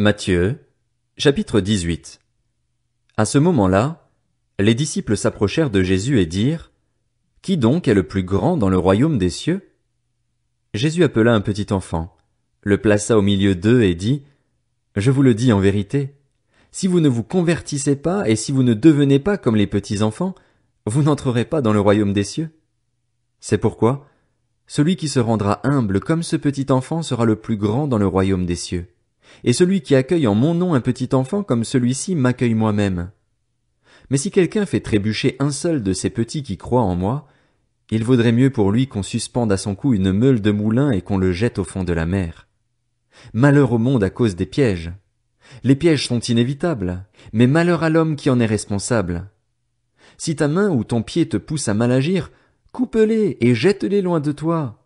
Matthieu, chapitre 18. À ce moment-là, les disciples s'approchèrent de Jésus et dirent, « Qui donc est le plus grand dans le royaume des cieux ?» Jésus appela un petit enfant, le plaça au milieu d'eux et dit, « Je vous le dis en vérité, si vous ne vous convertissez pas et si vous ne devenez pas comme les petits enfants, vous n'entrerez pas dans le royaume des cieux. C'est pourquoi, celui qui se rendra humble comme ce petit enfant sera le plus grand dans le royaume des cieux. Et celui qui accueille en mon nom un petit enfant comme celui-ci m'accueille moi-même. Mais si quelqu'un fait trébucher un seul de ces petits qui croient en moi, il vaudrait mieux pour lui qu'on suspende à son cou une meule de moulin et qu'on le jette au fond de la mer. Malheur au monde à cause des pièges. Les pièges sont inévitables, mais malheur à l'homme qui en est responsable. Si ta main ou ton pied te pousse à mal agir, coupe-les et jette-les loin de toi.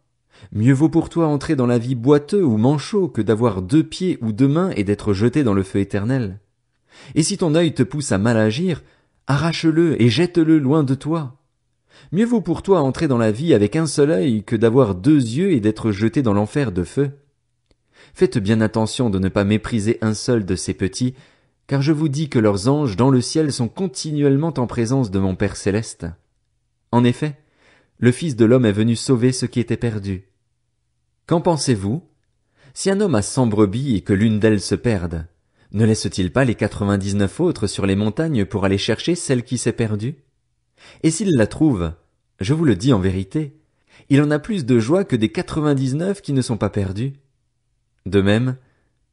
Mieux vaut pour toi entrer dans la vie boiteux ou manchot que d'avoir 2 pieds ou 2 mains et d'être jeté dans le feu éternel. Et si ton œil te pousse à mal agir, arrache-le et jette-le loin de toi. Mieux vaut pour toi entrer dans la vie avec un seul œil que d'avoir 2 yeux et d'être jeté dans l'enfer de feu. Faites bien attention de ne pas mépriser un seul de ces petits, car je vous dis que leurs anges dans le ciel sont continuellement en présence de mon Père céleste. En effet, le Fils de l'homme est venu sauver ce qui était perdu. Qu'en pensez-vous? Si un homme a 100 brebis et que l'une d'elles se perde, ne laisse-t-il pas les 99 autres sur les montagnes pour aller chercher celle qui s'est perdue? Et s'il la trouve, je vous le dis en vérité, il en a plus de joie que des 99 qui ne sont pas perdus. De même,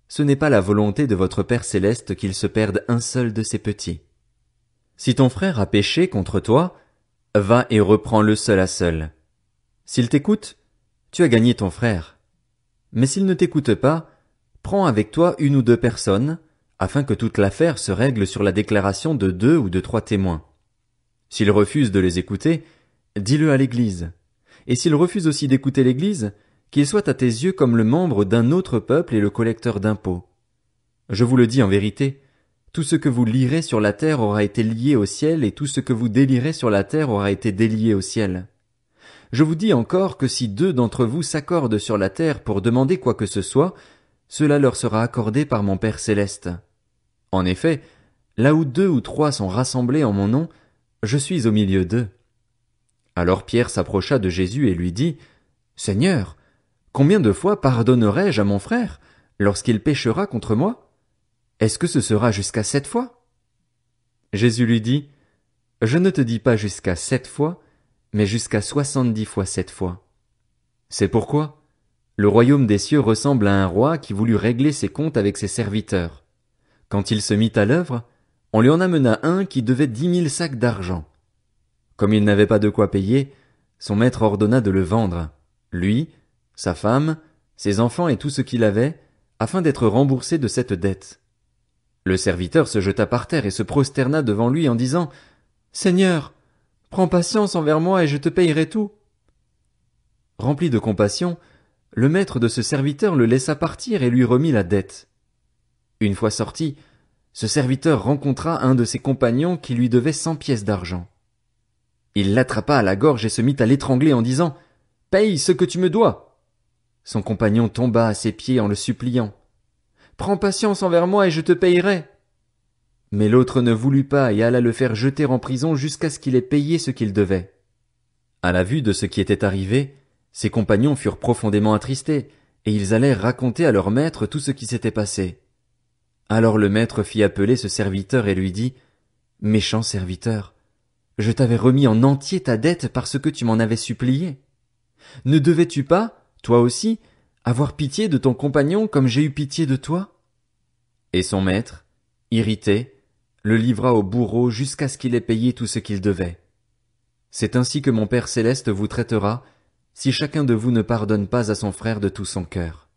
ce n'est pas la volonté de votre Père céleste qu'il se perde un seul de ses petits. Si ton frère a péché contre toi, va et reprends-le seul à seul. S'il t'écoute, tu as gagné ton frère. Mais s'il ne t'écoute pas, prends avec toi 1 ou 2 personnes, afin que toute l'affaire se règle sur la déclaration de 2 ou de 3 témoins. S'il refuse de les écouter, dis-le à l'Église. Et s'il refuse aussi d'écouter l'Église, qu'il soit à tes yeux comme le membre d'un autre peuple et le collecteur d'impôts. Je vous le dis en vérité, tout ce que vous lierez sur la terre aura été lié au ciel, et tout ce que vous délierez sur la terre aura été délié au ciel. Je vous dis encore que si 2 d'entre vous s'accordent sur la terre pour demander quoi que ce soit, cela leur sera accordé par mon Père céleste. En effet, là où 2 ou 3 sont rassemblés en mon nom, je suis au milieu d'eux. Alors Pierre s'approcha de Jésus et lui dit, « Seigneur, combien de fois pardonnerai-je à mon frère lorsqu'il péchera contre moi? Est-ce que ce sera jusqu'à 7 fois? » Jésus lui dit, « Je ne te dis pas jusqu'à 7 fois, mais jusqu'à 70 fois 7 fois. C'est pourquoi le royaume des cieux ressemble à un roi qui voulut régler ses comptes avec ses serviteurs. Quand il se mit à l'œuvre, on lui en amena un qui devait 10 000 sacs d'argent. Comme il n'avait pas de quoi payer, son maître ordonna de le vendre, lui, sa femme, ses enfants et tout ce qu'il avait, afin d'être remboursé de cette dette. Le serviteur se jeta par terre et se prosterna devant lui en disant, « Seigneur, prends patience envers moi et je te payerai tout. » Rempli de compassion, le maître de ce serviteur le laissa partir et lui remit la dette. Une fois sorti, ce serviteur rencontra un de ses compagnons qui lui devait 100 pièces d'argent. Il l'attrapa à la gorge et se mit à l'étrangler en disant, « Paye ce que tu me dois. » Son compagnon tomba à ses pieds en le suppliant. « Prends patience envers moi et je te payerai. » Mais l'autre ne voulut pas et alla le faire jeter en prison jusqu'à ce qu'il ait payé ce qu'il devait. À la vue de ce qui était arrivé, ses compagnons furent profondément attristés, et ils allèrent raconter à leur maître tout ce qui s'était passé. Alors le maître fit appeler ce serviteur et lui dit, « Méchant serviteur, je t'avais remis en entier ta dette parce que tu m'en avais supplié. Ne devais-tu pas, toi aussi, avoir pitié de ton compagnon comme j'ai eu pitié de toi? » Et son maître, irrité, le livra au bourreau jusqu'à ce qu'il ait payé tout ce qu'il devait. C'est ainsi que mon Père céleste vous traitera, si chacun de vous ne pardonne pas à son frère de tout son cœur.